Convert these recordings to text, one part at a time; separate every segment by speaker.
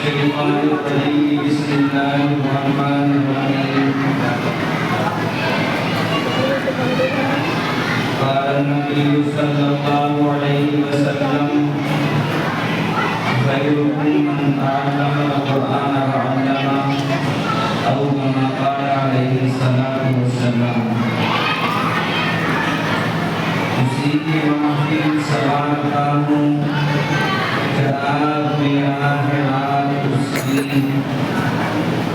Speaker 1: Bismillahirrahmanirrahim. Bismillahirrahmanirrahim. Qala Nabi sallallahu alaihi wasallam, khairukum man ta'allama al-Qur'ana wa 'allama, aw kama qala alaihi salatu wassalam. उसी की महफिल सवारता हूँ, जनाब मेरा है हाथ उसकी,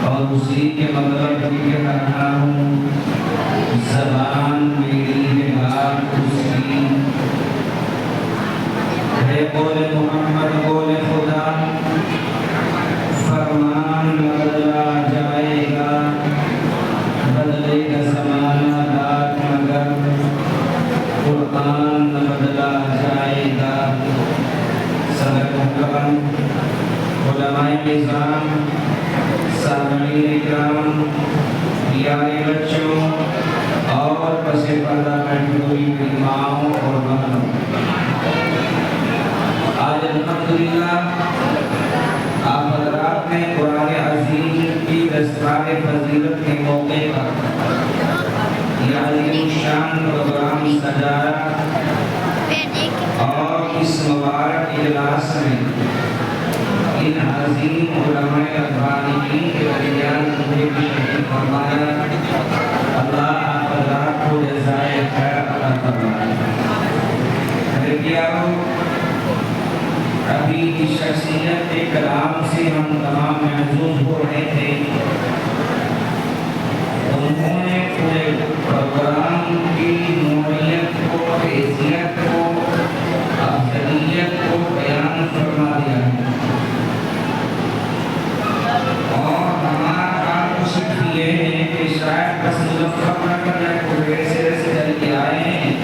Speaker 1: और उसी के मतलब लिख रहा हूँ, ज़बान मेरी है हाथ उसकी। है बोले मोहम्मद बोले खुदा, फरमान बदला जाएगा, बदलेगा ज़माना रात मगर कुरान न बदला जाएगा। सदर मुहतरम उलमाए निज़ाम, सामईन इकराम, प्यारे बच्चों और पसे पर्दा बैठी हुई माओं और बहनों, आज अल्हम्दुलिल्लाह आप हज़रात ने कुरान अज़ीम की दस्तगाह फजीलत के मौके पर शान प्रोग्राम सजाया और इस मुबारक इजलास में इन अज़ीम उलमाए रब्बानी के दरमियान मुझे भी शरीक फरमाया। अल्लाह आप हज़रात को जज़ाए खैर अता फरमाए। मेरे प्यारों, अभी इस शख्सियत के कलाम से हम तमाम महसूस हो रहे थे। उन्होंने पूरे प्रोग्राम की नूरियत को, हैसियत को, अफजलियत को बयान फरमा दिया है। और हमारा काम सिर्फ ये है कि शायद बस मुज़फ़्फ़र करने को वैसे चल के आए हैं।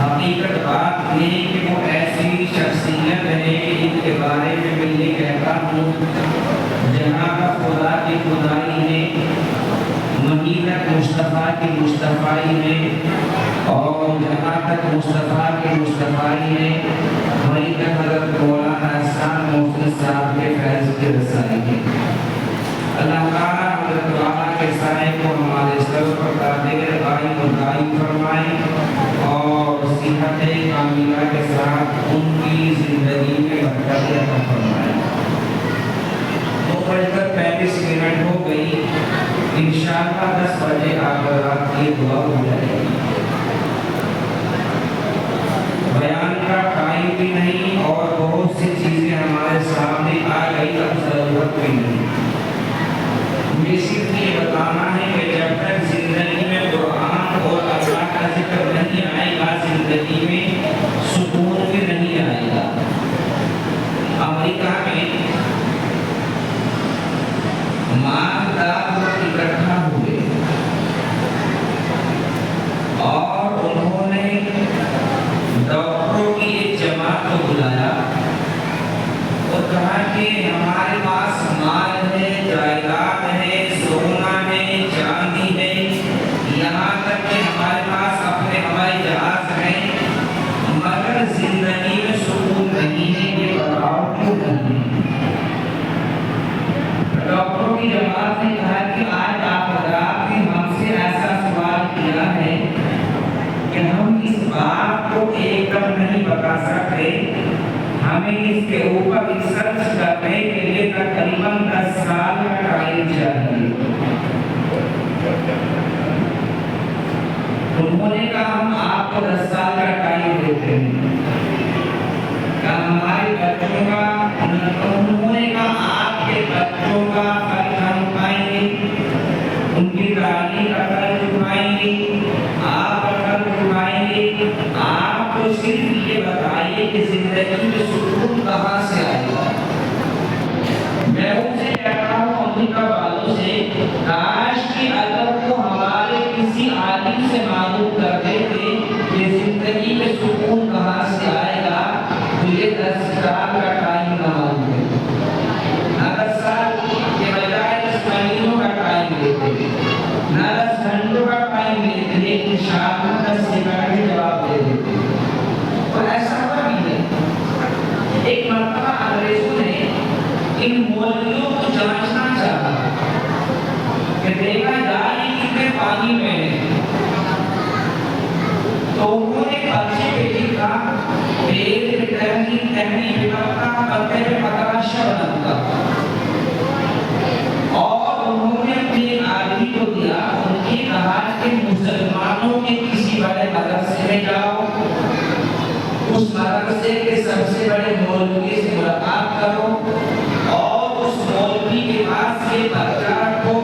Speaker 1: हकीकत बात ये कि वो ऐसी शख्सियत है कि इनके बारे में मैं ये कहता हूँ, जहाँ का खुदा की खुदाई है, वहीं तक मुस्तफ़ा की मुस्तफ़ाई है, और जहाँ तक मुस्तफ़ा की मुस्तफ़ाई है, वहीं तक हज़रत मौलाना हसन मोहसिन साहब के फैज़ की रसाई है। अल्लाह ताला हज़रत वाला के साए को हमारे सर पर कादिर आई और दाई फरमाए, और सेहत कामिला के साथ उनकी ज़िंदगी में बरकत अता फरमाए। 2:35 हो गई, इंशाअल्लाह 10 बजे आप रात की दुआ हो जाएगी। बयान का टाइम भी नहीं और बहुत सी चीजें हमारे सामने आ गई, अब जरूरत भी नहीं। मुझे सिर्फ ये बताना है कि जब तक जिंदगी में कुरान और अल्लाह का जिक्र नहीं आएगा, जिंदगी में सुकून भी नहीं आएगा। अमेरिका में मालदार इकट्ठा हुए और उन्होंने डॉक्टरों की एक जमात को बुलाया और कहा कि हमारे पास माल है, जायदाद है, सोना है, चांदी है, यहाँ तक कि हमारे पास अपने हवाई जहाज है, मगर जिंदगी में सुकून नहीं है। ये बताओ क्यों नहीं? डॉक्टरों की जमात ने कहा कि आज आप हज़रात ने हमसे ऐसा सवाल किया है कि हम इस बात को एकदम नहीं बता सकते, हमें इसके ऊपर रिसर्च करने के लिए तकरीबन 10 साल का टाइम चाहिए। उन्होंने कहा हम आपको 10 साल का टाइम देते हैं। हमारे बच्चों का, उन्होंने कहा आपके बच्चों का खर्च हम उठाएंगे, उनकी तालीम का खर्च उठाएंगे, आप खर्च उठाएंगे। आप तो सिर्फ ये बताइए कि जिंदगी में सुकून कहाँ से आएगा। मैं उनसे कहता हूँ, अमेरिका वालों से, काश की अगर वो हमारे किसी आलिम से मालूम कर देते कि जिंदगी में सुकून कहाँ से आएगा, तो ये 10 साल का टाइम न मालूम है, 10 साल के बजाय 10 महीनों का टाइम देते, 10 घंटों का टाइम देते, लेकिन शाम में 10 सेकंड में जवाब दे देते। और ऐसा हुआ भी है। एक मरतबा अंग्रेजों ने उस मदरसे के सबसे बड़े मौलवी से मुलाकात करो और उस मौलवी के पास ये पर्चा रखो।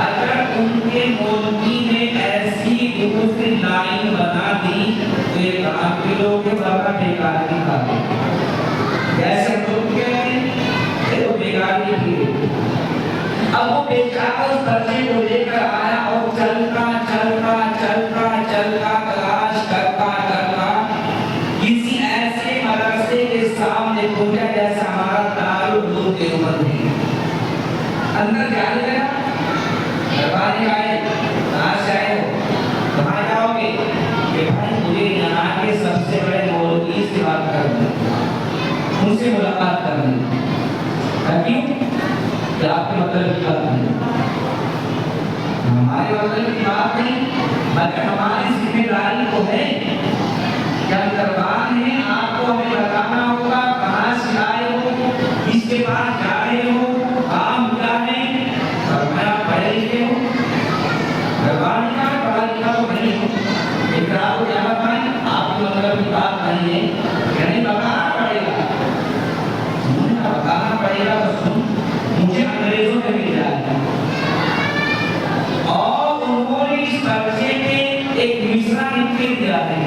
Speaker 1: अगर उनके मौलवी ने ऐसी दूसरी लाइन बना दी तो ये काम के लोग बाबा बेकार की बात जैसे लोग तो बेकार की। अब वो बेचारा उस पर्चे को लेकर आया और चलता चलता चलता चलता तलाश करता करता किसी ऐसे मदरसे के सामने पहुंचा जैसा हमारा दारुल उलूम देवबंद है। अंदर जाने लगा, दरबारी आए, कहाँ से आए हो, कहाँ जाओगे? कि भाई मुझे यहाँ के सबसे बड़े मौलवी से बात करनी, उनसे मुलाकात करनी। क्यों? कि आपके मतलब की बात नहीं, हमारे मतलब की बात नहीं, बल्कि हमारी जिम्मेदारी तो है कि हम दरबार हैं, आपको हमें बताना होगा कहाँ से आए हो, किसके पास जा रहे हो, काम क्या है, फरमाया पढ़े लिखे हो, दरबार का पढ़ा लिखा तो नहीं हो, लेकिन आपको क्या बताएं, आपके मतलब की बात नहीं है, यानी बताना पड़ेगा, बताना पड़ेगा। तो सुन, मुझे अंग्रेजों ने मिल जाएगा और उन्होंने इस पर्चे में एक मिसरा लिख दिया है।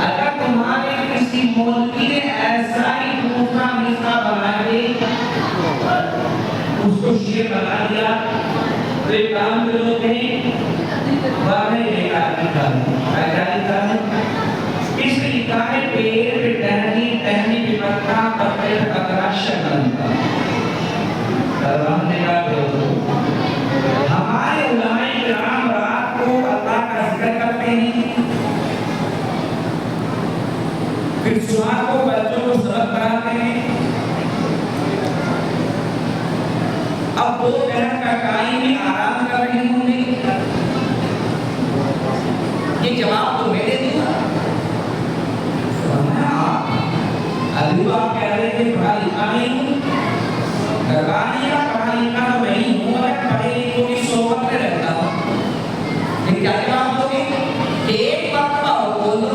Speaker 1: अगर तुम्हारे किसी मौलवी ने ऐसा ही दूसरा मिसरा बना के उसको शेर बना दिया तो एक काम करोगे वह बेकार लिखा है। इसमें लिखा है पेड़ पे टहनी टहनी पे पत्ता पत्ते पे पतरा शगन का। हमने कहा हमारे उलमाए किराम रात को अल्लाह का जिक्र करते हैं, फिर सुबह को बच्चों को सबक पढ़ाते हैं। अब दोपहर का टाइम में आराम कर रहे होंगे, ये जवाब तो मैंने दिया। अभी आप कह रहे थे पढ़ा लिखा नहीं हूँ, दरबारी का पढ़ा लिखा नहीं हूँ, मैं पढ़े लिखों की सोबत में रहता हूँ। लेकिन क्या जवाब दोगे? एक मरतबा बोलो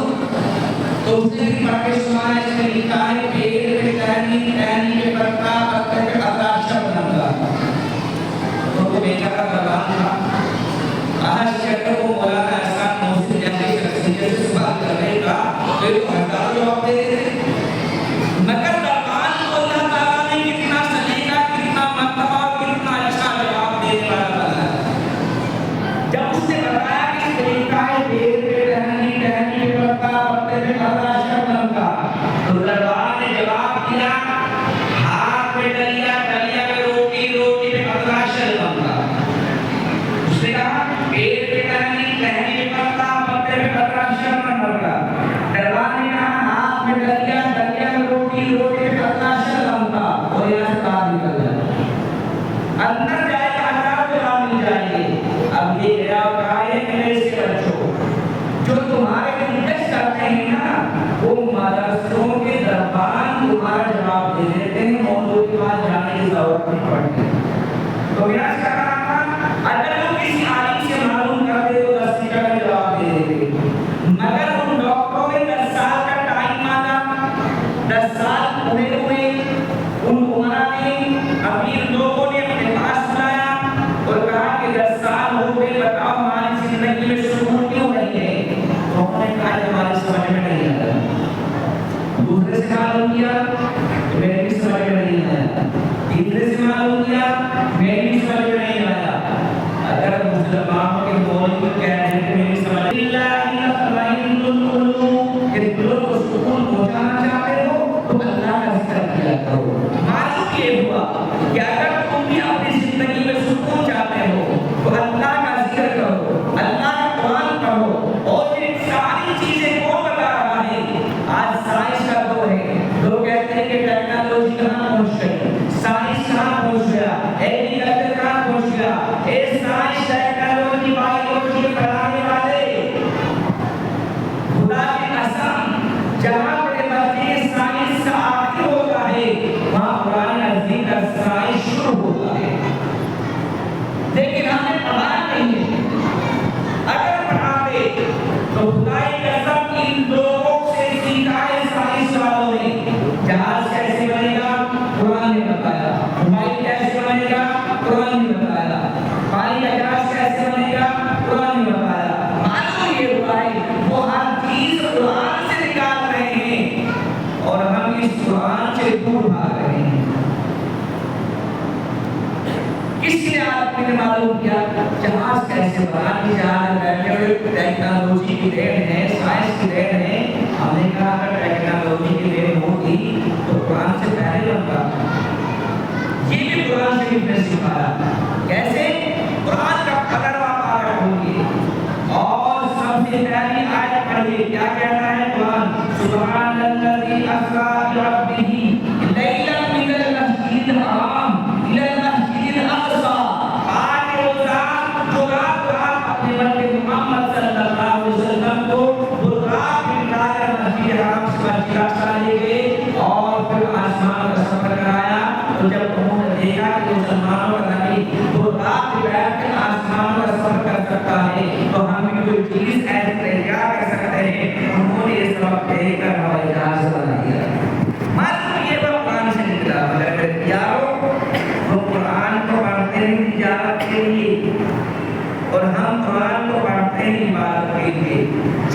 Speaker 1: तो उसने भी पढ़ के सुनाया। इसमें लिखा है पेड़ पे टहनी टहनी पे पत्ता पत्ते पे पतरा बनूंगा। तो वो बेचारा दरबार था, आज कहते वो मौलाना एहसान मोहसिन जैसी शख्सियत से बात करने का फिर वो हजार जवाब दे देते। मगर दरबार को अल्लाह ताला ने कितना सलीका, कितना मर्तबा और कितना अच्छा जवाब देने वाला बनाया। जब उसने बताया कि तरीका है पेड़ पे टहनी टहनी पे पत्ता पत्ते पे पतरा बनूंगा, तो दरबार ने जवाब दिया हाथ में डलिया डलिया पे रोटी रोटी पे पतरा बनूंगा। उसने कहा पेड़ पे टहनी टहनी पे पत्ता पत्ते पे पतरा बनूंगा। दरबार ने कहा हाथ में डलिया डलिया पे रोटी रोटी पे पतरा बनूंगा। और यहाँ से बाहर निकल जाए, अंदर जाएगा हजार जवाब मिल जाएंगे। अब ये गया कहा है मेरे से बच्चों, जो तुम्हारे इंटरेस्ट करते हैं ना, वो मदरसों के दरबार तुम्हारा जवाब दे देते हैं, मौलवी के पास जाने की जरूरत नहीं पड़ती। तो मेरा कहना था अगर तुम किसी आलिम से मालूम करते हो 10 सेकंड में जवाब दे देते, मगर उन डॉक्टरों ने 10 साल का टाइम मांगा, 10 साल पूरे हुए, उन उमरा ने अमीर लोगों ने अपने पास बुलाया, शरीफ ने सिखाया। कैसे? कुरान का 15वां पारा खोलिए और सबसे पहली आयत पढ़िए। क्या कहता है कुरान? सुब्हानल्लज़ी अस्रा बिअब्दिही लैलन मिनल मस्जिदिल हराम इलल मस्जिदिल अक़सा। आज रोज़ा जो रात अपने बंदे मोहम्मद सल्लल्लाहु अलैहि वसल्लम को बुर्राक बिलाल मस्जिद हराम से मस्जिद अक़सा ले गए और फिर आसमान का सफर कराया। तो जब उन्होंने देखा कि मुसलमानों का नबी बुर्राक पे बैठ कर आसमान का सफर कर सकता है, तो हम भी कोई चीज ऐसी तैयार कर सकते हैं। उन्होंने ये सब देखकर हवाई जहाज बना दिया। मात्र ये बात कुरान से निकला। मगर यारो वो कुरान को पढ़ते हैं तिजारत के लिए और हम कुरान को पढ़ते हैं इबादत के लिए।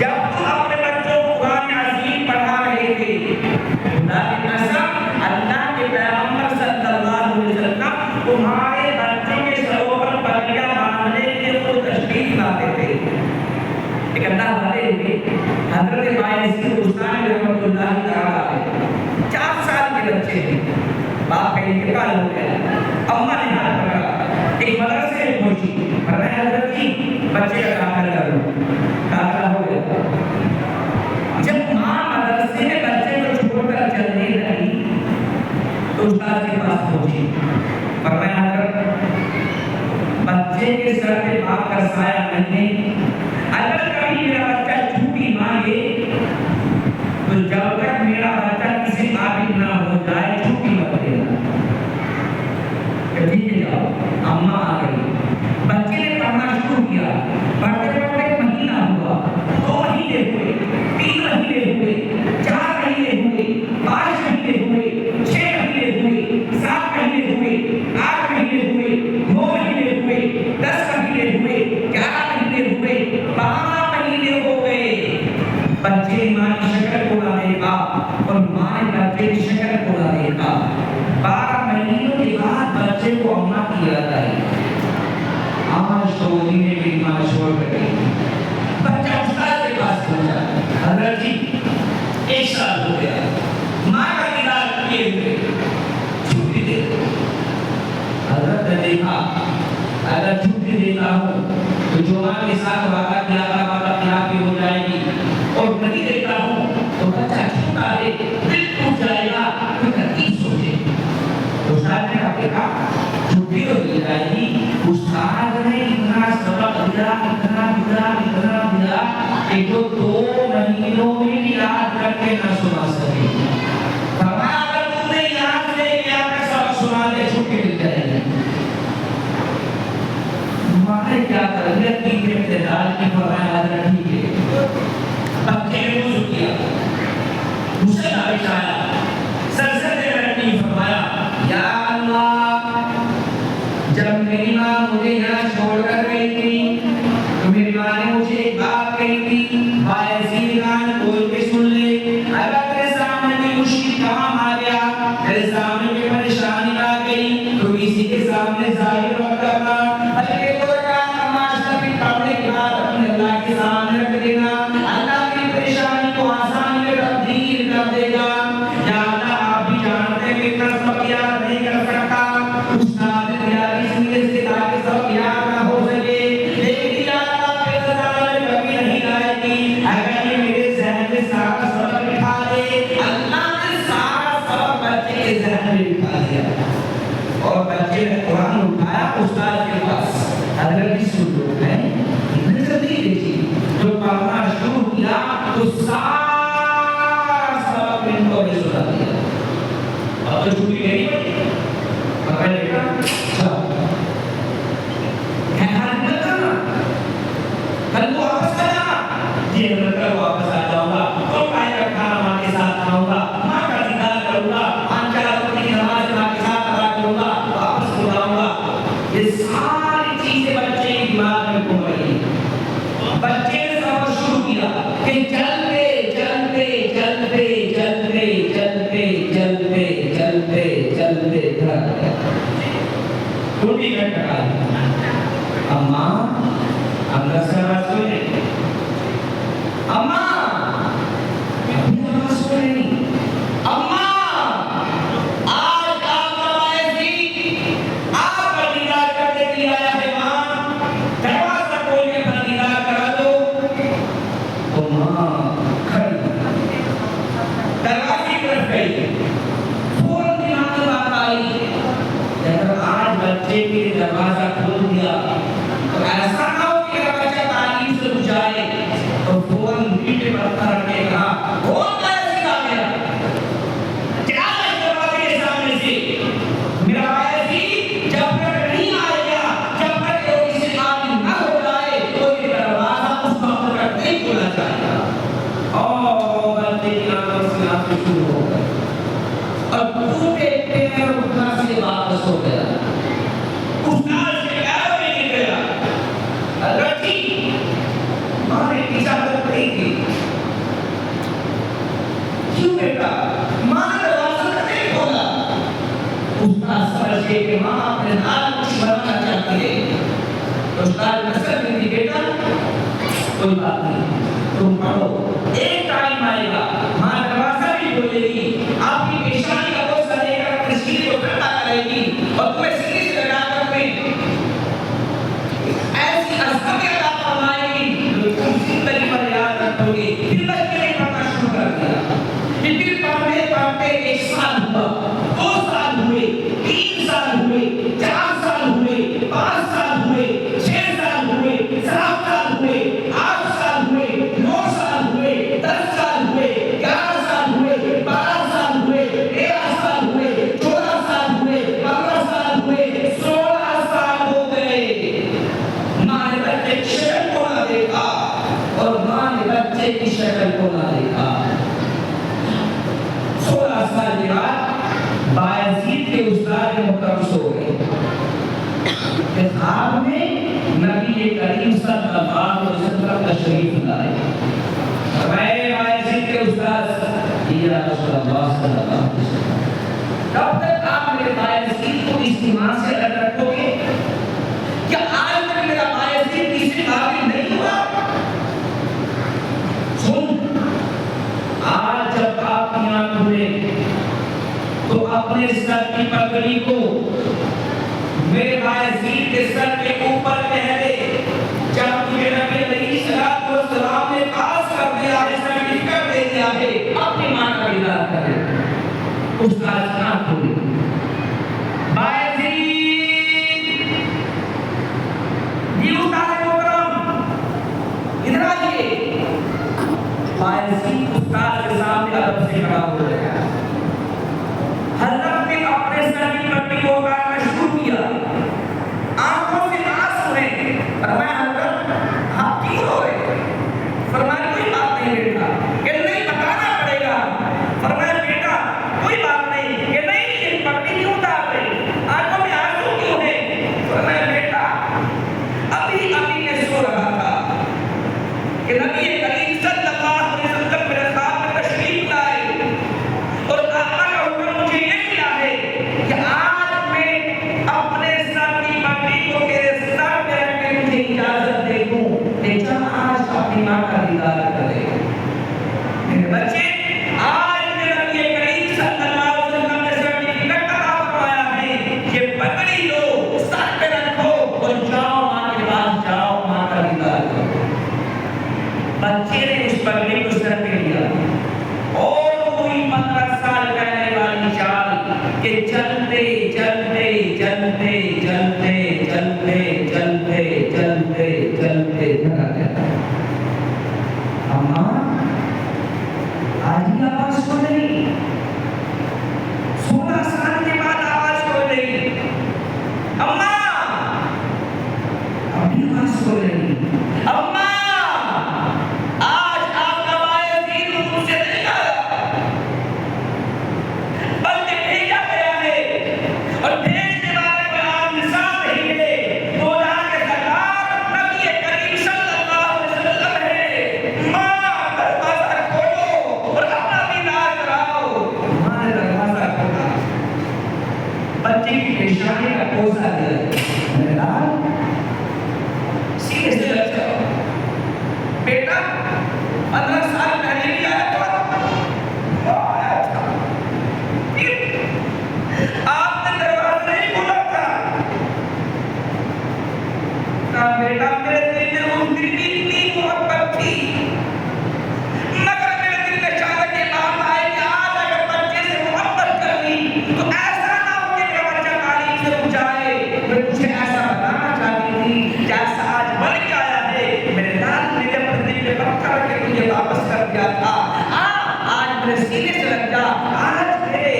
Speaker 1: जब तुम अपने बच्चों को कुरान अज़ीम पढ़ा रहे थे, अल्लाह की कसम, अल्लाह के पैगंबर सल्लल्लाहु अलैहि वसल्लम तुम्हारे बच्चों के सरों पर पगड़ियां बांधने के लिए खुद तशरीफ लाते थे। एक अल्लाह वाले हुए हजरत बायज़ीद बुस्तामी रहमतुल्लाह तआला 4 साल के बच्चे थे। बाप का इंतकाल हो गया। अम्मा ने हाथ पकड़ा, एक मदरसे में पहुंची, फरमाया हजरत जी बच्चे का दाखिला कर दो। दाखिला हो गया। जब मां मदरसे में बच्चे को छोड़कर चलने लगी तो उस्ताद के पास पहुंची, फरमाया हजरत बच्चे के सर पे बाप का साया नहीं है। अगर कभी मेरा बच्चा छुट्टी मांगे तो जब तक मेरा बच्चा किसी काबिल ना हो जाए छुट्टी मत देना। ठीक है जाओ। अम्मा आ गई, बच्चे ने पढ़ना शुरू किया। पढ़ते पढ़ते महीना हुआ, 2 महीने हुए, 3 महीने हुए, 4 महीने हुए, 5 महीने हुए, 6 महीने हुए, 7 महीने हुए, 8 महीने हुए, 9 महीने हुए, 10 महीने हुए, 11 महीने हुए, 12 महीने हो गए। बच्चे मां की शक्ल को ना देखा और मां ने बच्चे की शक्ल को ना देखा। 12 महीनों के बाद बच्चे को अम्मा की याद आई। आज तो उन्हीं भी मां छोड़ गई। बच्चा उस्ताद के पास पहुंचा, हजरत जी 1 साल हो गया, मां का दीदार किए हुए, छुट्टी दे दो। हजरत ने देखा अगर छुट्टी देता हूं तो जो मां के साथ वादा किया था वादा खिलाफी हो जाएगी, और नहीं देता हूं तो बच्चा छूटा दे, दिल टूट जाएगा। तो तरकीब सोचे। उस्ताद ने देखा छुट्टी तो दी जाएगी। उस्ताद ने इतना सबक दिया, इतना दिया, इतना दिया कि जो 2 महीनों में भी याद करके न सुना सके। फरमाया अगर तुमने याद ले लिया तो सबक सुना दे, छुट्टी मिल जाएगी। माने क्या तरबियत की इब्तिदाल की। फरमाया हजरत ठीक है। बच्चे ने वुज़ू किया, मुझसे बारिश आया, सजदे में रखी, फरमाया या अल्लाह जब मेरी माँ मुझे यहाँ छोड़कर गई थी तो मेरी माँ ने मुझे एक बात कही थी, बायज़ीद कान खोल के सुन ले। अगर तेरे सामने कोई मुश्किल काम आ गया, तेरे सामने कोई परेशानी आ गई तो किसी के सामने जाहिर मत करना, बल्कि दो रकात नमाज नबी पढ़ने के बाद अपने अल्लाह के सामने रख देना। अल्लाह की परेशानी को आसानी में तब्दील कर देगा। या अल्लाह आप भी जानते हैं कि इतना सब याद नहीं कर सकता। उस्ताद ने याद इसलिए से ताकि सब याद ना हो सके, लेकिन या अल्लाह के ज़माने में कभी नहीं आएगी। अगर ये मेरे ज़हन में सारा सबक बिठा दे, अल्लाह ने सारा सबक बच्चे के ज़हन में बिठा दिया और बच्चे ने कुरान उठाया उस्ताद के पास। हजरत जी सुन लो है इतनी जल्दी देखिए जो पढ़ना शुरू किया तो सारा सबक इनको भी सुना दिया। अब तो छुट्टी नहीं पड़ी, पकड़ लेगा चलो कल को वापस आ जाना। जी मैं कल वापस आ जाऊंगा, तो टाइम का खाना मां के साथ खाऊंगा, मां का दीदार करूंगा, 5 वक्त की नमाज मां के साथ अदा करूंगा, वापस हो जाऊंगा। ये सारी चीजें बच्चे के दिमाग में घूम रही हैं। बच्चे ने समझ शुरू किया कि चलते चलते चलते चलते चलते चलते चलते चलते घर टूटी कर टका अम्मा अंदर से आवाज सुने, अम्मा अभी आवाज सुन रही, अम्मा आज आप आए थी, आज से शुरू हो गए और टूटे पैर उठा से वापस हो गया। उस्ताद से पैरों में गिर गया। रखी माँ ने इजाजत नहीं की। क्यों बेटा? माँ ने दरवाजा नहीं खोला। उस्ताद समझ गए कि माँ अपने नाम कुछ बनाना चाहती है। उस्ताद नजर नहीं दी, बेटा कोई बात नहीं, तुम पढ़ो, एक टाइम आएगा माँ दरवाजा भी खोलेगी, आपकी पेशानी का बोझ लेकर अपने सीने को ठंडा करेगी और तुम्हें सीने से लगाकर तुम्हें ऐसी असमियत अता फरमाएगी जो तुम जिंदगी भर याद रखोगे। फिर बच्चे ने पढ़ना शुरू कर दिया। फिर पढ़ते पढ़ते 1 साल हुआ, 2 साल हुए, 3 साल हुए, 4 साल हुए, 5 साल हुए, 6 साल हुए, 7 साल हुए, 8 साल हुए, 9 साल हुए, 10 साल हुए, 11 साल हुए, 12 साल हुए, 13 साल हुए, 14 साल हुए, 15 साल हुए, 16 साल हो गए। माँ ने बच्चे की शक्ल को ना देखा और माँ ने बच्चे की शक्ल को ना देखा। 16 साल के बाद बायजीद के उस्ताद मुहतरम सो गए। ख्वाब में नबी करीम सल्लल्लाहु अलैहि वसल्लम तशरीफ लाए। मेरे बायजीद के उस्ताद या रसूलुल्लाह सल्लल्लाहु अलैहि वसल्लम, कब तक आप मेरे बायजीद को इस ईमान से अलग रखोगे? क्या आज तक मेरा बायजीद किसी काबिल नहीं हुआ? सुन, आज जब आप आँख खुले तो अपने सर की पगड़ी को मेरे बायजीद के सर के ऊपर पहले, जब मेरे नबी अलैहिस्सलातु वस्सलाम ने पास कर दिया है, सर्टिफिकेट दे दिया है, अपनी मां का दीदार करें। उसका आँख खुली, बायजीद ये उस्ताद मोहतरम इधर आइए। बायजीद उस्ताद के सामने अदब से खड़ा हो गया। हज़रत ने अपने सर की पट्टी को उतारना शुरू किया, आंखों से आंसू हैं। फरमाया हज़रत आप क्यों रो रहे? फरमाया कोई बात नहीं बेटा, कि नहीं बताना पड़ेगा। फरमाया बेटा कोई बात नहीं, कि नहीं ये पट्टी क्यों उतार रहे, आंखों में आंसू क्यों हैं? फरमाया बेटा अभी अभी मैं सो रहा था कि नबी करीम सल्लल्लाहु अलैहि वसल्लम मेरे ख्वाब में तशरीफ लाए और आका का हुक्म मुझे ये मिला है कि आज मैं अपने सर की पगड़ी को तेरे सर पे रख के मुझे इजाजत दे दूं कि चल आज अपनी मां का दीदार करे। मेरे बच्चे, आज मेरे नबी करीम सल्लल्लाहु अलैहि वसल्लम ने सर्टिफिकेट अता फरमाया है, ये पगड़ी लो, सर पे रखो और जाओ मां के पास, जाओ मां का दीदार करो। बच्चे ने उस पगड़ी को सर पे लिया और कोई 15 साल पहले वाली चाल कि चलते चलते चलते चलते चलते चलते चलते चलते थका गया। अम्मा आज आवाज क्यों नहीं? 16 साल के बाद आवाज क्यों नहीं? अम्मा अभी आवाज क्यों नहीं? अम्मा बेटा 15 साल पहले भी आया था, आपने दरवाजा नहीं खोला था। कहा बेटा मेरे दिल में उस दिन की इतनी मोहब्बत थी, मगर मेरे दिल में चाहता कि बात आए कि आज अगर बच्चे से मोहब्बत कर ली तो ऐसा ना हो कि मेरा बच्चा तालीम से उठ जाए। मैं मुझे ऐसा बताना चाहती थी जैसा आज बन के आया है। मेरे लाल ने अपने दिल में पत्थर के मुझे वापस कर दिया था, आज मेरे सीने से लग जा, आज मेरे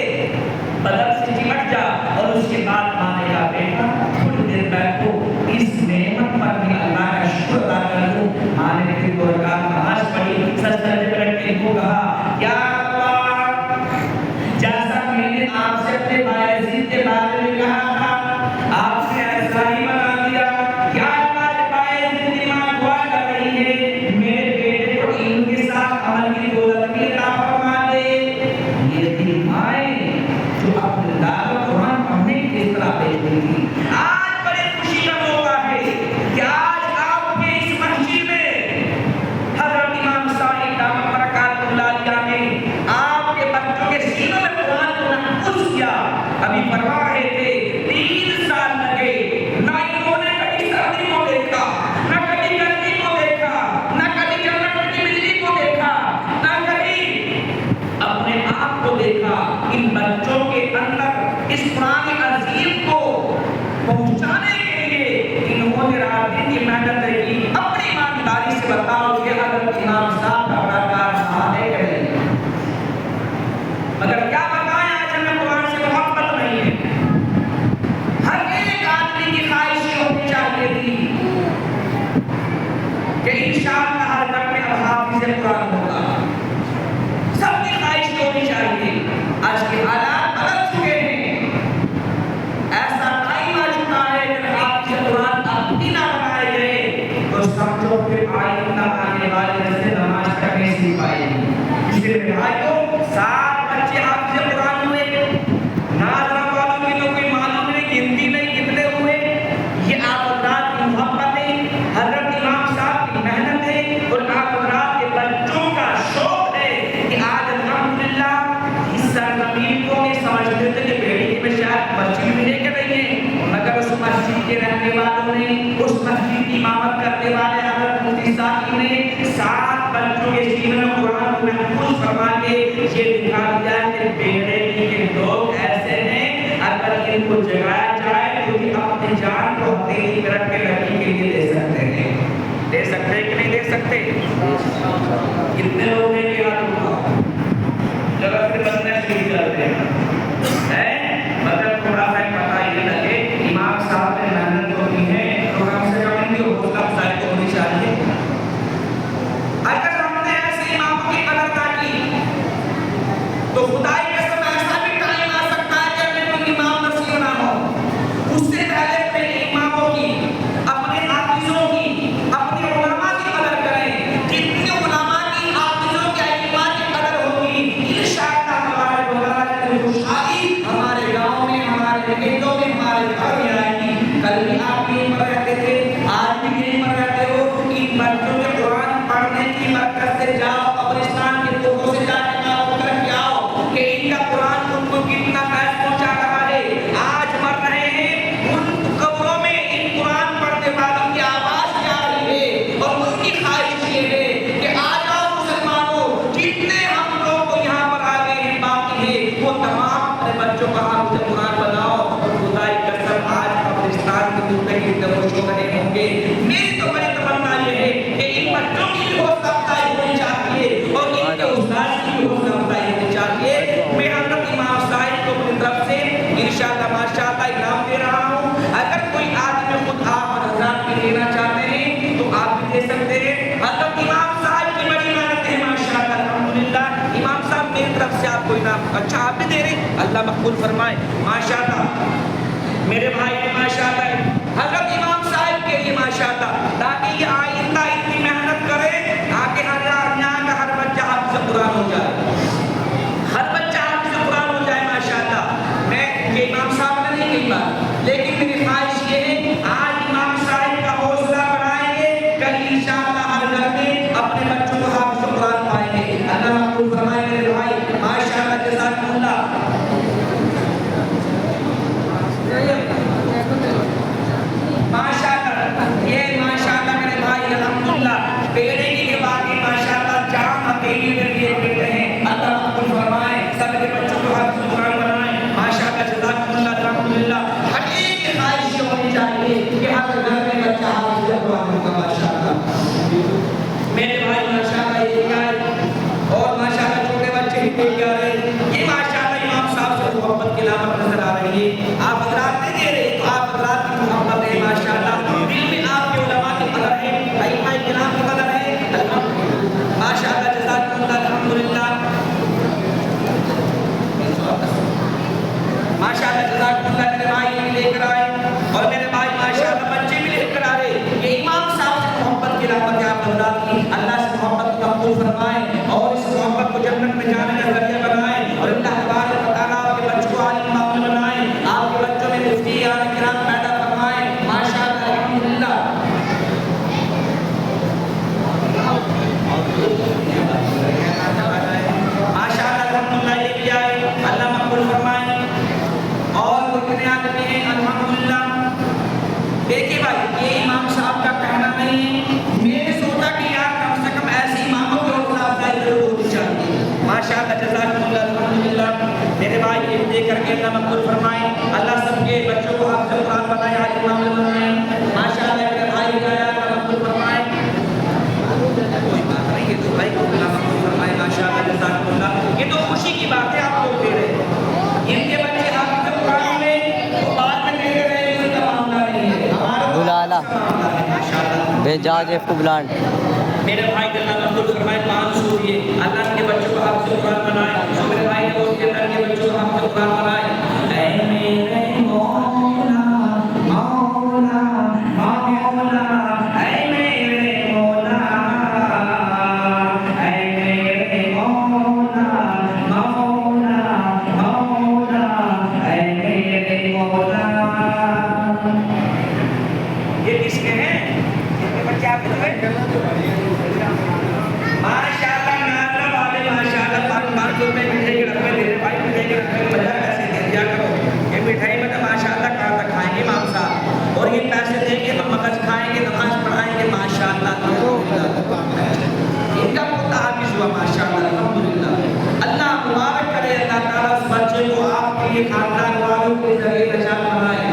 Speaker 1: बदन से चिमट जा। और उसके बाद माने का बेटा थोड़ी देर बैठो, इस नेमत पर मैं अल्लाह का शुक्र अदा कर दूं। माने ने फिर दो रकात नमाज पढ़ी, सजदे में बैठ के कहा या अल्लाह अभी फरमा रहे थे 3 साल लगे, ना इन्होंने कभी सर्दी को देखा, ना कभी गर्मी को देखा, ना कभी चमकती बिजली को देखा, ना कभी अपने आप को देखा। इन बच्चों के अंदर इस कुरान अजीम को पहुंचाने के लिए इन्होंने रात दिन की मेहनत की। अपनी ईमानदारी से बताओ कि हज़रत इमाम साहब का बड़ा कारनामा है कि नहीं? मगर क्या बताएं, आज हमें कुरान से मोहब्बत नहीं है। हर एक आदमी की ख्वाहिश ये होनी चाहिए थी कि इंशाअल्लाह हर घर में अब हाफिज़ कुरान होगा। सबकी ख्वाहिश होनी चाहिए। आज के हालात बदल चुके हैं। ऐसा टाइम आ चुका है कि हाफिज़ कुरान अब भी ना बनाए गए तो समझो कि आइंदा आने वाले नस्ल नमाज तक नहीं सीख पाएगी। इसलिए भाइयों, 7 बच्चे हाफिज़ कुरान हुए। नाज़रा वालों की तो कोई मालूम नहीं, गिनती नहीं कितने हुए। ये आप हज़रात की मोहब्बत है, हज़रत इमाम साहब की मेहनत है और आप हज़रात के बच्चों का शौक है कि आज अल्हम्दुलिल्लाह इस सरजमीन को ये समझते थे कि बेटी में शायद मस्जिद मिले कि नहीं है, मगर उस मस्जिद के रहने वालों ने, उस मस्जिद की इमामत करने वाले हज़रत मुफ्ती साहब ने 7 बच्चों के सीने में कुरान को महफूज फरमा के ये दिखा दिया कि बेटे के लोग ऐसे हैं, अगर इनको जगाया जाए तो ये अपनी जान को हथेली पे रख के लड़की के लिए दे सकते हैं। दे सकते हैं कि नहीं दे सकते? कितने लोग हैं कि हाथ उठाओ, जगह से बंदे शुरू करते हैं। मगर थोड़ा सा पता ये लगे इमाम साहब ने मेहनत तो की है, तो कम से कम इनकी हौसला अफजाई तो होनी चाहिए। अगर हमने ऐसे इमामों की कदर ना की तो खुदाई कसम ऐसा भी टाइम आ सकता है कि हमें कोई इमाम नसीब ना हो। उससे पहले अपने इमामों की, अपने हाफिजों की, अपने उलमा की कदर करें। जितने उलमा की, हाफिजों की, इल्मा की कदर होगी, इंशाअल्लाह हमारे बगदाद की खुशहाली हमारे गांव में, हमारे खेतों में, हमारे घर में आएगी। कल भी आप यहीं पर रहते थे, आज भी यहीं पर रहते हो। इन बच्चों के कुरान पढ़ने की मरकज से जाओ, कब्रिस्तान के लोगों से जाके कि इनका कुरान उनको कितना फैज पहुंचा रहा है। आज मर रहे हैं, उन कब्रों में इन कुरान पढ़ने वालों की आवाज जा रही है और उनकी ख्वाहिश ये है कि आ जाओ मुसलमानों, जितने हम लोग यहाँ पर आ गए हैं बाकी है वो तमाम अपने बच्चों का हाफिज़ कुरान बनाओ। और खुदाई कसम आज कब्रिस्तान के टूटे कितने खुशो बने होंगे। मेरी तो बड़ी तमन्ना ये है कि इन बच्चों की भी हौसला अफजाई होनी चाहिए और इनके उस्ताद की भी हौसला अफजाई होनी चाहिए। मैं हज़रत इमाम साहिब को अपनी तरफ से इंशाअल्लाह माशाअल्लाह इनाम दे रहा हूँ। अगर कोई आदमी खुद आप हज़रात के लेना चाहते हैं तो आप भी दे सकते हैं। हज़रत इमाम साहिब की बड़ी मेहनत है माशाअल्लाह अल्हम्दुलिल्लाह। इमाम साहब मेरी तरफ से आपको इनाम, अच्छा आप भी दे रहे हैं, अल्लाह मकबूल फरमाए माशाअल्लाह। मेरे भाई ने माशाअल्लाह हज़रत इमाम साहिब के लिए माशाअल्लाह, ताकि ये आइंदा इतनी मेहनत करे ताकि यहाँ का हर बच्चा हाफिज़ कुरान हो जाए, हर बच्चा हाफिज़ कुरान हो जाए माशाअल्लाह। मैं ये इमाम साहब ने नहीं कही बात, लेकिन मेरी ख्वाहिश ये है आज इमाम साहिब का हौसला बढ़ाएंगे, कल इंशाअल्लाह हर घर में अपने बच्चों को हाफिज़ कुरान पाएंगे। अल्लाह मकबूल फरमाए मेरे भाई माशाअल्लाह, जज़ाकल्लाह। माशाअल्लाह ये माशाअल्लाह मेरे भाई अल्हम्दुलिल्लाह पेड़े की बात माशाअल्लाह जाम हथेली में लिए बैठे हैं। अल्लाह मकबूल फरमाए, सबके बच्चों को हाफिज़ कुरान बनाए माशाअल्लाह, जज़ाकल्लाह अल्हम्दुलिल्लाह। हर एक की ख्वाहिश होनी चाहिए कि हर घर में बच्चा हाफिज़ कुरान होगा माशाअल्लाह। मेरे भाई माशाअल्लाह ये क्या है और माशाअल्लाह छोटे बच्चे भी क्या है, ये माशाअल्लाह इमाम साहब से मोहब्बत की लामत नजर आ रही है। आप हज़रात नहीं दे रहे तो आप हज़रात की मोहब्बत है माशाअल्लाह, दिल में आपके उलमा की कदर है, अइम्मा किराम की कदर है माशाअल्लाह, जज़ाकल्लाह अल्हम्दुलिल्लाह माशाअल्लाह, जज़ाकल्लाह। मेरे भाई ये लेकर आए और मेरे भाई माशाअल्लाह बच्चे भी लेकर आ रहे। ये इमाम साहब से मोहब्बत की लामत है आप हज़रात की, अल्लाह से मोहब्बत को कबूल फरमाए और इस मोहब्बत को जन्नत में जाने का जरिया बनाए और अल्लाह तबारक व तआला आपके बच्चों को आलिम इमाम बनाए, आपके बच्चों में मुफ्ती आलिम किराम पैदा फरमाए माशाअल्लाह अल्हम्दुलिल्लाह। माशाअल्लाह अल्हम्दुलिल्लाह ये भी आए, अल्लाह मकबूल फरमाए करके अल्लाह मकबूल फरमाए। अल्लाह सबके बच्चों को हाफिज़ कुरान बनाए, आलिम इमाम बनाए। माशाअल्लाह मेरे भाई हिदायत अल्लाह मकबूल फरमाए। कोई बात नहीं, ये तो भाई को अल्लाह मकबूल फरमाए। माशाअल्लाह जज़ाकल्लाह। ये तो खुशी की बात है, आप लोग दे रहे हैं। इनके बच्चे हाफिज़ कुरान में वो बाद में दे रहे हैं, कोई मामला नहीं है। हमारा बुलाला माशाअल्लाह
Speaker 2: बेजाज को बुलान
Speaker 1: मेरे भाई अल्लाह मकबूल फरमाए। 500 ये अल्लाह के बच्चों को हाफिज़ कुरान बनाए। तो मेरे भाई ने उसके अंदर के बच्चों को हाफिज़ कुरान बनाए। ऐ मेरे मौला मौला मौला, ऐ मेरे मौला, ऐ मेरे मौला मौला मौला, ऐ मेरे मौला। ये किसके हैं? इनके बच्चे आपके तो हैं? माशाअल्लाह नाज़रा वाले माशाअल्लाह 500 रुपए मिठाई के डब्बे दे रहे भाई। मिठाई के डब्बे में मजा कैसे दे दिया करो। ये मिठाई में तो माशाअल्लाह कहाँ तक खाएंगे इमाम साहब, और ये पैसे देंगे हम मगज खाएंगे, नमाज पढ़ाएंगे माशाअल्लाह। इनका पोता हाफिज़ हुआ माशाअल्लाह अल्हम्दुलिल्लाह। अल्लाह मुबारक करे, अल्लाह ताला उस बच्चे को आपके लिए खानदान वालों के जरिए निजात बनाए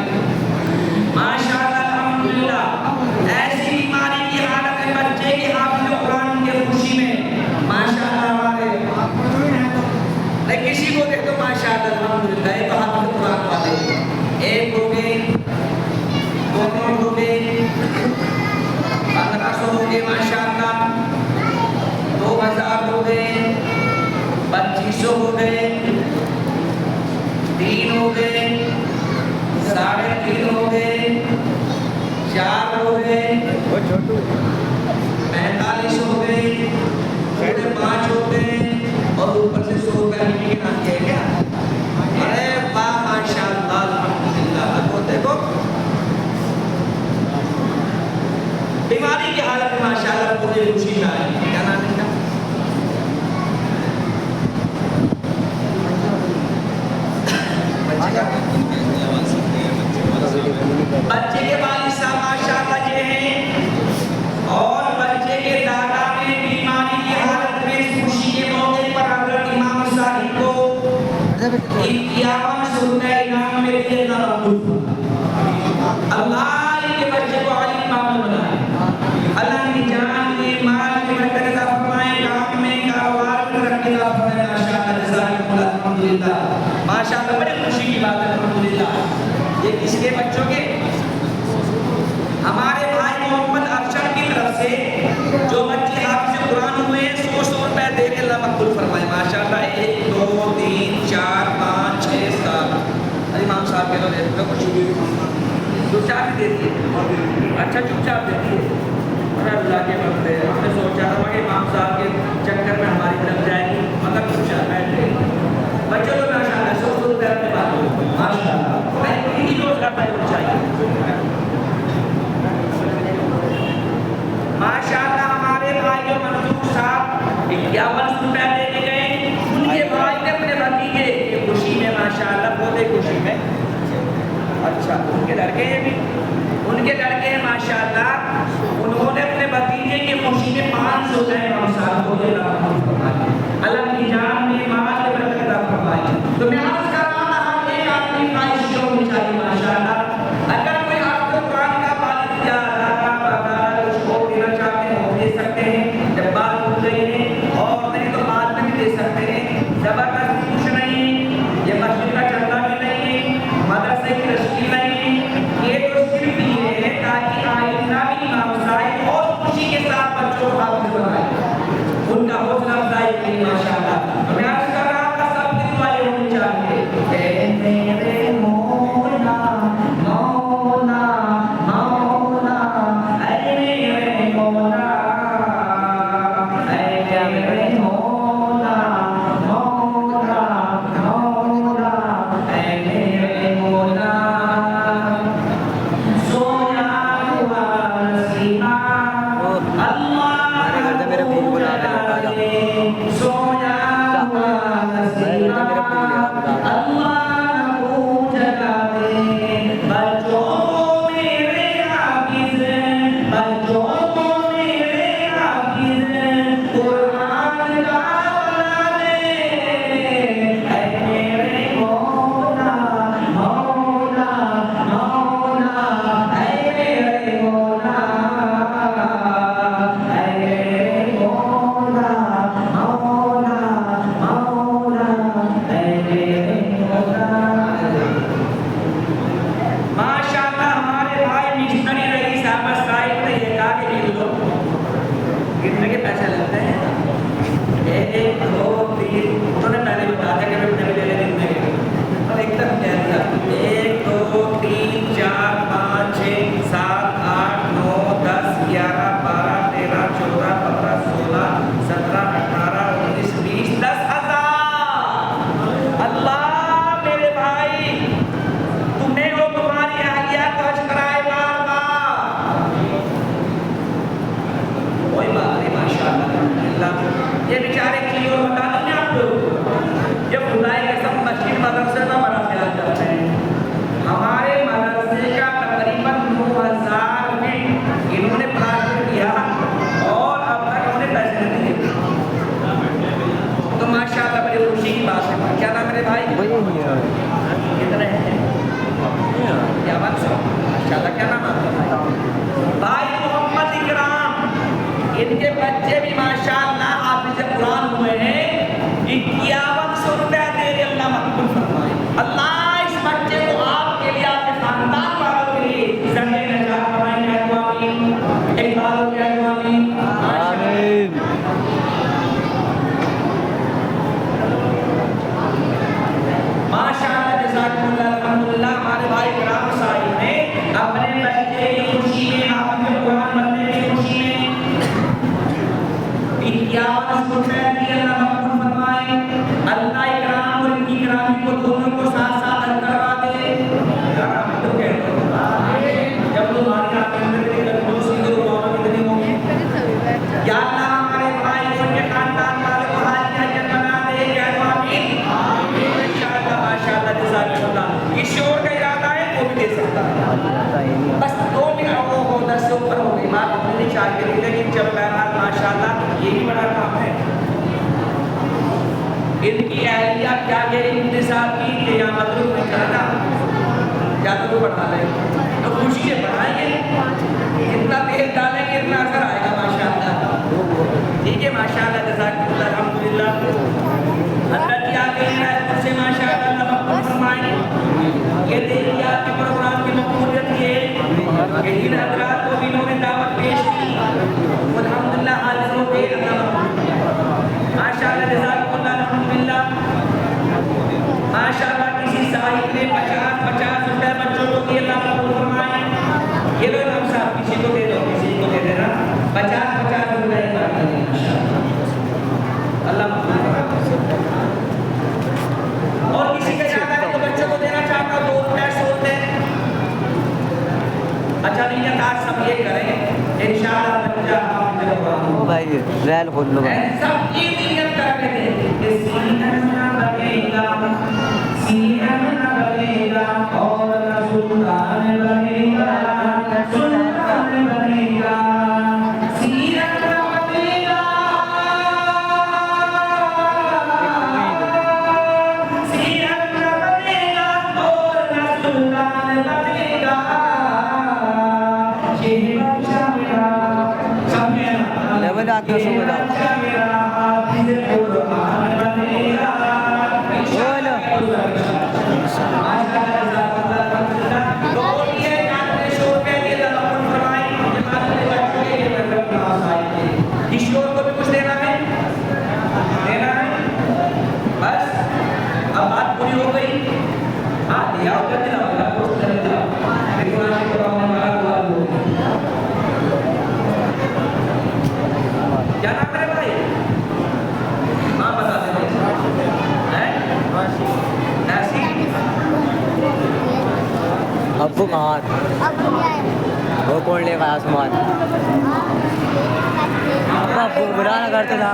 Speaker 1: माशाअल्लाह अल्हम्दुलिल्लाह। ऐसी बीमारी की हालत में बच्चे के हाफिज़ कुरान की खुशी में माशाअल्लाह हमारे नहीं किसी को देखो माशाअल्लाह अल्हम्दुलिल्लाह। ये तो हाफिज़ कुरान वाले एक हो गए, दोनों हो गए, 1500 हो गए माशाअल्लाह, 2000 हो गए, 2500 हो गए, 3 हो गए, 3.5 हो गए, 4 हो गए, 45 हो गए, 5 हो गए, और ऊपर से 100 रुपये मिट्टी के नाम किया क्या? अरे वाह माशाअल्लाह अल्हम्दुलिल्लाह। तो देखो बीमारी की हालत में माशाअल्लाह पूरी खुशी में आए। क्या नाम है इनका? बच्चे के वालिद साहब माशाअल्लाह ये हैं, और बच्चे के दादा ने बीमारी की हालत में खुशी के मौके पर हज़रत इमाम साहिब को 5100 रुपए इनाम में दिए। अल्लाह के बच्चे को आलिम इमाम बनाए। अल्लाह की जान में माल में बरकत अता फरमाए, काम में कारोबार में बरकत अता फरमाए माशाअल्लाह जज़ाकल्लाह अल्हम्दुलिल्लाह। माशाअल्लाह बड़ी खुशी की बात है अल्हम्दुलिल्लाह। ये किसके बच्चों के? हमारे भाई मोहम्मद अरशद की तरफ से जो बच्चे हाफिज़ कुरान हुए 100 रुपए दे के अल्लाह मकबूल फरमाए माशाअल्लाह। 1 2 3 4 5 6 7 इमाम साहब के तो दे दो कुछ चुपचाप ही दे दिए। अच्छा चुपचाप दे दिए। अल्लाह के बंदे, हमने सोचा था कि इमाम साहब के चक्कर में हमारी लग जाएगी, मगर चुपचाप बैठ गए बच्चों को माशाअल्लाह। 100 रुपए अपने बात माशाअल्लाह इनकी रोजगार पानी चाहिए माशाअल्लाह। हमारे भाई जो मंसूर साहब 51 रुपए देके गए, उनके भाई ने अपने भतीजे की खुशी में माशाअल्लाह पोते खुशी में, अच्छा उनके लड़के हैं भी, उनके लड़के हैं माशाअल्लाह, उन्होंने अपने भतीजे की खुशी में 500 रुपए इमाम साहब को दिया। अल्लाह की जान में माल के बरकत अता फरमाए। तो मैं अर्ज कर रहा था हर एक आदमी ख्वाहिश जो होनी चाहिए माशाअल्लाह। अगर कोई हाफिज़ कुरान का वालिद या दादा बाबा कुछ को देना चाहते हैं दे सकते हैं जब बात हो गई है, और नहीं तो बाद में भी दे सकते हैं। जबरदस्ती कुछ नहीं, ये मस्जिद का चंदा भी नहीं, मदरसे की तशकील नहीं, ये तो सिर्फ ये है ताकि आइंदा भी इमाम साहिब और खुशी के साथ बच्चों को हाफिज़ बनाए, उनका हौसला अफजाई करें माशाअल्लाह। भाई? कितने हैं? क्या बात है? माशाल्लाह, क्या नाम है भाई? मोहम्मद इकराम, इनके बच्चे भी माशाल्लाह हाफिज़ कुरान हुए हैं। 5100 रुपया दे रहे, अल्लाह मकबूल फरमाए। अल्लाह इस बच्चे को आपके लिए, आपके खानदान वालों के लिए ज़मीन नज़ार फरमाए। आमीन। एक बार हो गया आमीन। आमीन। माशाअल्लाह, जज़ाकुमुल्लाह, अल्हम्दुलिल्लाह। हमारे भाई इकराम साहिब ने अपने बच्चे की खुशी में, हाफिज़ कुरान बनने की खुशी में 5100 रुपया दिए, अल्लाह मकबूल फरमाए। अल्लाह इकराम और इनकी इकरामी को दोनों को साथ साथ करवा दे। तो कहते हैं जब तुम्हारी आंखें के कंजूसी की दुआओं कितनी होगी। या अल्लाह हमारे भाई उनके खानदान वाले को हाजी अजर बना दे। क्या आमीन। माशाअल्लाह, माशाअल्लाह, जज़ाकल्लाह। ईश्वर का इरादा है वो भी दे सकता है। बस 2 मिनट हो 10 से ऊपर हो गई बात, हमने नहीं चाह के दी, लेकिन जब बहरहाल माशाअल्लाह यही बड़ा काम है। इनकी अहलिया क्या ये इंतजार की कि यहाँ मदरूब में चलना या तो बढ़ा ले तो खुशी से बढ़ाएंगे, इतना तेल डालेंगे इतना असर आएगा माशाअल्लाह। ठीक है, माशाअल्लाह, जज़ाकल्लाह, अल्हम्दुलिल्लाह। हज़रत जी आ गए हैं से माशाअल्लाह, अल्लाह मकबूल फरमाए। ये देखिए आपके प्रोग्राम की मकबूलियत ये कि इन हज़रात को भी इन्होंने दावत पेश की, अल्हम्दुलिल्लाह हाज़िर हो गए। माशाअल्लाह, जज़ाकल्लाह, अल्हम्दुलिल्लाह। माशाअल्लाह, किसी साहिब ने 50 रुपए बच्चों को दिए, अल्लाह कबूल फरमाए। ये लो इमाम साहब, किसी को दे दो, किसी को दे देना 50 रुपए अल्लाह कबूल फरमाए। और किसी का ज्यादा है तो बच्चों को देना चाहता हो 2 रुपए 100 रुपए। अच्छा, नियत आज सब ये करें इंशाअल्लाह बच्चा ओ
Speaker 2: भाई रैल खोल लो भाई।
Speaker 1: सब ये नियत करके दे कि सीना ना बनेगा, सीना ना बनेगा और ना सुल्तान बनेगा, सुल्तान बनेगा। सीना ना बनेगा, सीना ना बनेगा और ना सुल्तान बनेगा। ये बच्चा मेरा
Speaker 2: लेवल आके सो बोला
Speaker 1: ईश्वर को भी कुछ देना है, देना है। बस अब बात पूरी हो गई। हाँ दिया कर दिया क्या नाम है भाई? हाँ बता दे
Speaker 2: अब्बू कहाँ वो कौन लेगा आसमान अब्बू बुरा ना करते था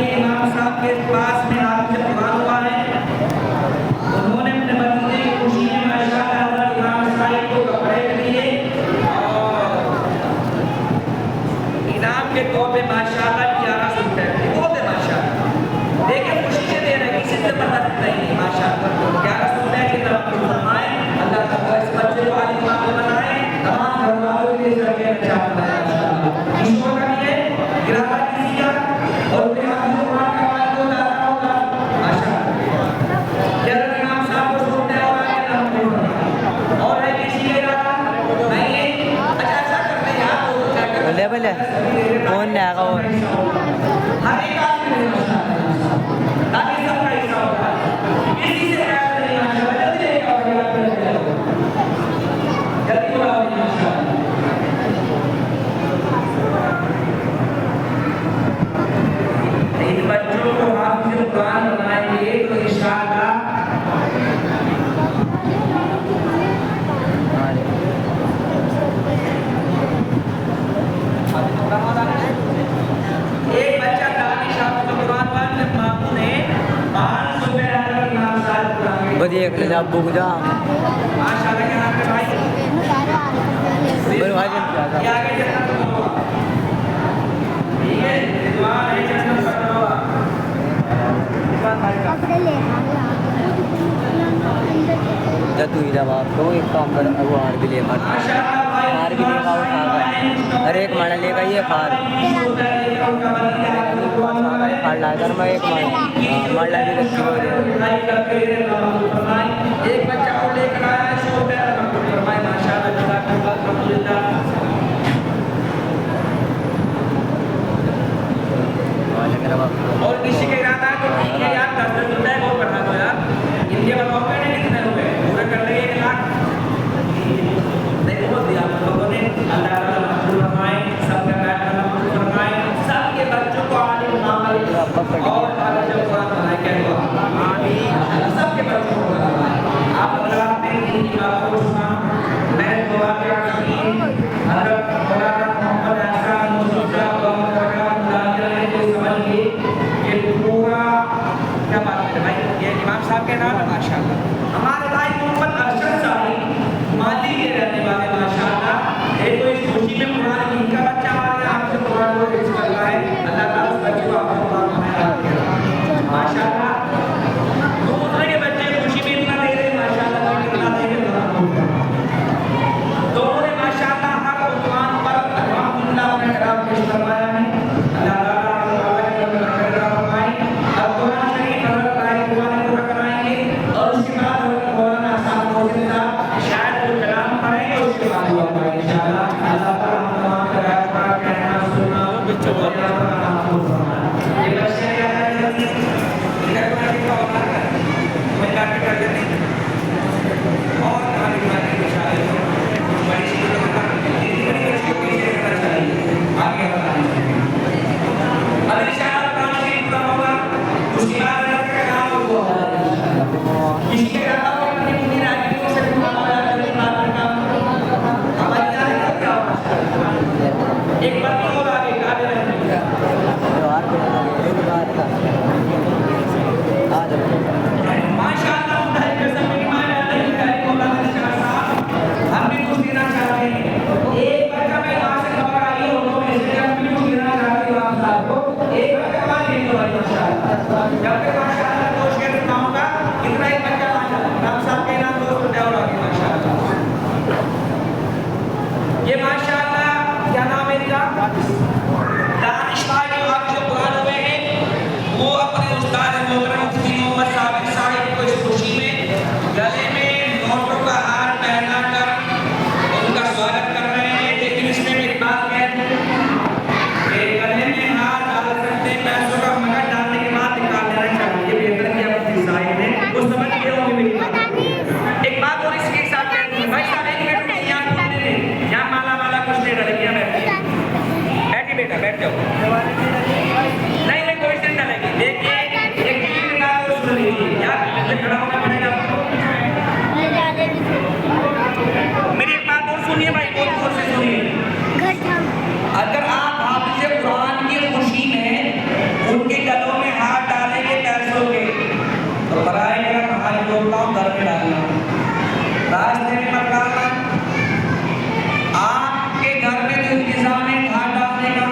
Speaker 1: इमाम साहब के पास में आपसे कुरान हुआ है। उन्होंने अपने बंदे की खुशी में माशाअल्लाह इमाम साहब को कपड़े दिए और इनाम के तौर पे माशाअल्लाह 1100 रुपए वो दे माशाअल्लाह। देखिए खुशी से दे रहे, किसी से मदद नहीं माशाअल्लाह। 1100 रुपए की तरफ फरमाए। अल्लाह ताला इस बच्चे को आलिम इमाम बनाए, तमाम घर वालों के लिए रखे अच्छा बनाए माशाअल्लाह। ईश्वर का लिए गिरावा कीजिएगा और वे हाजिर कुरान का वाला को ला रहा होगा माशाअल्लाह। जरा इमाम साहब को सुनने और आगे नाम और है किसी के इरादा नहीं है। अच्छा ऐसा करते हैं आप वो क्या करते हैं
Speaker 2: लेवल है कौन ने आएगा वो
Speaker 1: हर एक आदमी में माशाअल्लाह ताकि सबका हिस्सा होगा। किसी से प्यार नहीं माशाअल्लाह। जल्दी लेके आओ जल्दी बुलाओ माशाअल्लाह। इन बच्चों को हाफिज़ कुरान बनाएंगे तो इंशाअल्लाह एक बच्चा दानिश हाफिज़ कुरान वाले मामू ने 500 रुपए डालकर इमाम साहब कुरान
Speaker 2: बढ़िया कर जा अब्बू को जा
Speaker 1: माशाअल्लाह के नाम पे भाई
Speaker 2: भाई
Speaker 1: ये आगे चलना तो ठीक है। दुआ है
Speaker 2: जवाब तो एक काम कर वो हार भी लेकर हार भी लेगा उठा कर अरे एक माड़ा लेगा ये हार हार ला कर मैं एक माड़ा भी रखी हो रही
Speaker 1: एक बच्चा और लेकर आया है 100 रुपया फरमाए माशाल्लाह जज़ाकल्लाह अल्हम्दुलिल्लाह। और किसी का इरादा है तो ठीक है यार 10 रुपए बहुत बढ़ा दो यार इनके बताओ मैंने कितने रुपए पूरा कर लेंगे 1 लाख नहीं बोल दिया आप लोगों ने अल्लाह ताला मंजूर फरमाए सबका बैठना मंजूर फरमाए सबके बच्चों को आलिम नामल और आला जब कुरान बनाए क्या हुआ आमीन सबके बच्चों को आप अल्लाह ने इनकी बातों को सुना मैं दुआ करता हूं हज़रत मौलाना मोहम्मद हसन मुस्तफा ये पूरा क्या बात है भाई ये इमाम साहब के नाम है माशाल्लाह हमारे भाई मोहम्मद अरशद साहब माली के रहने वाले माशाल्लाह ये तो इस खुशी में कुरान इनका बच्चा हमारे आपसे कुरान को पेश कर रहा है अल्लाह ताला उस बच्चे को आपको कुरान में माशाल्लाह दूसरे के बच्चे खुशी में इतना दे रहे माशाल्लाह कितना दे रहे दोनों ने माशाल्लाह हर कुरान पर अल्हम्दुलिल्लाह अपने कलाम पेश करवाया है अल्लाह एक बार और आगे आगे माशाअल्लाह उन्हें कसम मेरी मां ने कही मौलाना शाह साहब हम भी कुछ देना चाहते हैं एक बच्चा मैं यहां से खबर आई हो तो मैं से हम भी कुछ देना चाहते हैं आप साहब को एक बच्चा मान ले लो माशाअल्लाह जब तक माशाअल्लाह दो शेर सुनाऊंगा इतना एक बच्चा माशाअल्लाह नाम साहब के नाम दोस्त और आगे माशाअल्लाह ये माशाअल्लाह क्या नाम है इनका दानिश भाई जो हाफिज़ कुरान हुए हैं वो अपने उस्ताद मोहतरम मुफ्ती मोहम्मद साबिर साहिब को इस खुशी में गले में नोटों का हार पहनाकर उनका स्वागत कर रहे हैं लेकिन इसमें मेरी बात कह दूं कि गले में हार डाल सकते पैसों का मगर डालने के बाद निकाल लेना चाहिए बेहतर किया मुफ्ती साहिब ने वो समझ गए होंगे मेरी बात एक बात और इसके साथ कह दूं भाई साहब एक मिनट यहाँ माला माला कुछ नहीं डलेगी बैठी बेटा बैठ जाओ नहीं नहीं कोई चिंता नहीं देखिए एक गीत गा और सुन लीजिए यार खड़ा होना पड़ेगा आपको मेरी एक बात और सुनिए भाई बहुत जोर से सुनिए अगर आप हाफिज़ कुरान की खुशी में उनके गलों में हाथ डालेंगे पैसों के तो बराए मेरा हाथ जोड़ता हूँ घर में डालना रास्ते में मत डालना आपके घर में जो इंतजाम है हाथ डालने का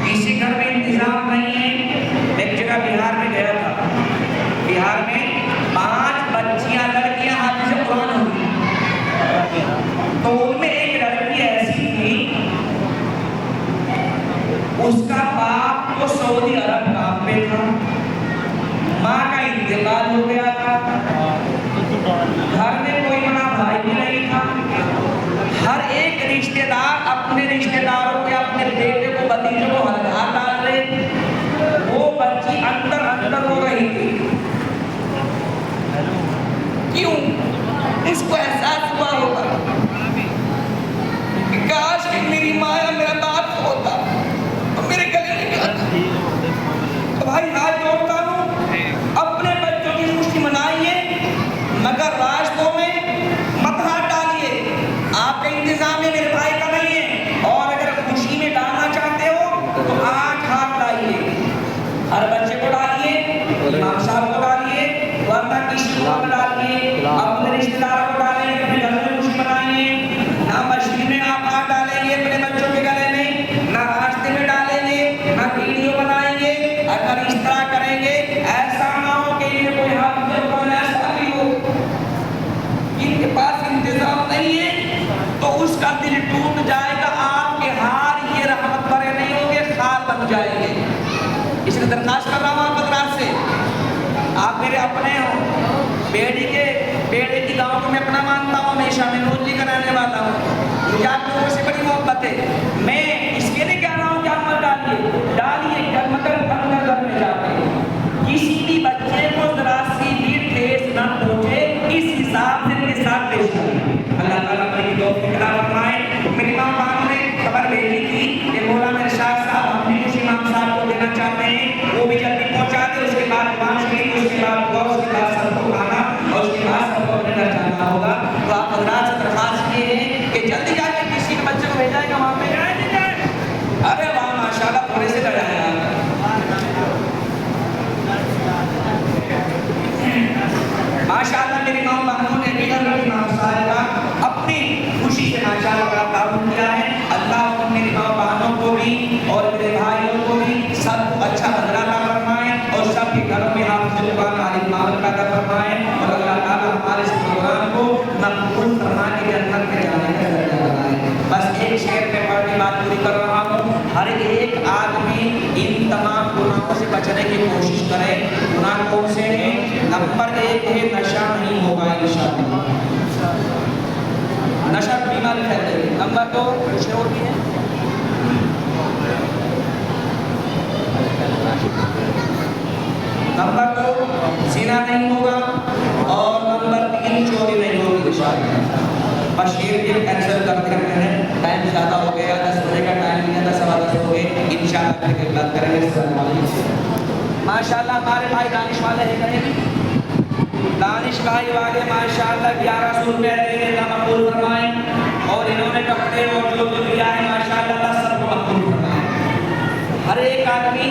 Speaker 1: किसी घर में इंतजाम नहीं है एक जगह बिहार में गया था बिहार में 5 बच्चियां लड़कियां हाफिज़ कुरान हुई तो उनमें एक लड़की ऐसी थी उसका बाप तो सऊदी अरब काम पे था माँ का इंतकाल हो गया था घर में कोई बड़ा भाई भी नहीं था हर एक रिश्तेदार अपने रिश्तेदारों के अपने बेटे को भतीजों को हथियार डाल रहे वो बच्ची अंदर अंदर हो रही थी क्यों उसको एहसास हुआ होगा कि काश कि मेरी माँ या मेरा बाप होता और मेरे गले में क्या था तो भाई हाथ जोड़ता हूँ अपने बच्चों की खुशी मनाइए मगर रास्तों में मत हाथ डालिए आपका इंतजाम है मेरे भाई का नहीं है और अगर खुशी में डालना चाहते हो तो 8 हाथ डालिए हर बच्चे को डालिए इमाम साहब को डालिए वरना किसी को डालिए अपने रिश्तेदारों को डालिए अपने घर में खुशी मनाइए ना मस्जिद में आप हाथ डालेंगे अपने बच्चों के गले में ना रास्ते में डालेंगे ना वीडियो बनाएंगे अगर इस तरह करेंगे ऐसा ना हो कि कोई हाथ ऐसा भी हो इनके
Speaker 3: इसलिए दरखास्त कर रहा हूँ आप हजरात से, आप मेरे अपने हो। बेड़ी की गाँव को मैं अपना मानता हूँ, हमेशा मैं रोजली कराने वाला हूँ, मुझे आप लोगों से बड़ी मोहब्बत है। मैं इसके लिए कह रहा हूँ कि आप मत डालिए मगर अंदर घर में जाके किसी भी बच्चे को जरा सी भी ठेस न पहुंचे, इस हिसाब से इनके साथ पेश करें। अल्लाह ताला मेरी तौफीक अता फरमाए। मेरी माँ बाप ने खबर भेजी थी कि मौलाना इरशाद साहब अपनी खुशी इमाम साहब को देना चाहते हैं, वो भी जल्दी पहुंचा दे। उसके बाद पांच मिनट, उसके बाद दुआ, उसके बाद सबको खाना और उसके बाद सबको अपने घर जाना होगा। तो आप हजरात से दरखास्त ये है कि जल्दी जाके किसी के बच्चे को भेजाएगा वहाँ पे। अरे वाह माशाल्लाह, थोड़े से लगाया माशाल्लाह। मेरी माँ बहनों ने इमाम साहिबा अपनी खुशी से माशाल्लाह का काम किया है। अल्लाह मेरी माँ बहनों को भी और मेरे भाइयों को भी सब अच्छा बदला फरमाए और सबके घरों में हाफिज़ कुरान आलिम मामल पैदा फरमाए और अल्लाह ताला हमारे इस प्रोग्राम को मकबूल फरमा के जन्नत में जाने का जरिया बनाए। बस एक शेर में पढ़ के बात पूरी कर रहा हूँ। हर एक आदमी इन तमाम गुनाहों से बचने की कोशिश करे। गुनाह कौन से हैं? नंबर 1 है नशा नहीं होगा इंशाअल्लाह, नशा बीमारी फैलेगी। नंबर 2 कुछ और भी है, नंबर 2 सीना नहीं होगा और नंबर 3 चोरी नहीं होगी इंशाअल्लाह। बशीर जी कैंसिल करते हैं, टाइम ज़्यादा हो गया, 10 बजे का टाइम है, 10 सवा 10 हो गए, इंशाअल्लाह फिर बात करेंगे। अस्सलाम वालेकुम। माशाल्लाह हमारे भाई दानिश वाले हैं, करेंगे दानिश भाई वाले माशाल्लाह 1100 रुपये दे रहे हैं, मकबूल फरमाएं। और इन्होंने कपड़े और जो दिया है माशाल्लाह सबको मकबूल फरमाएं। हर एक आदमी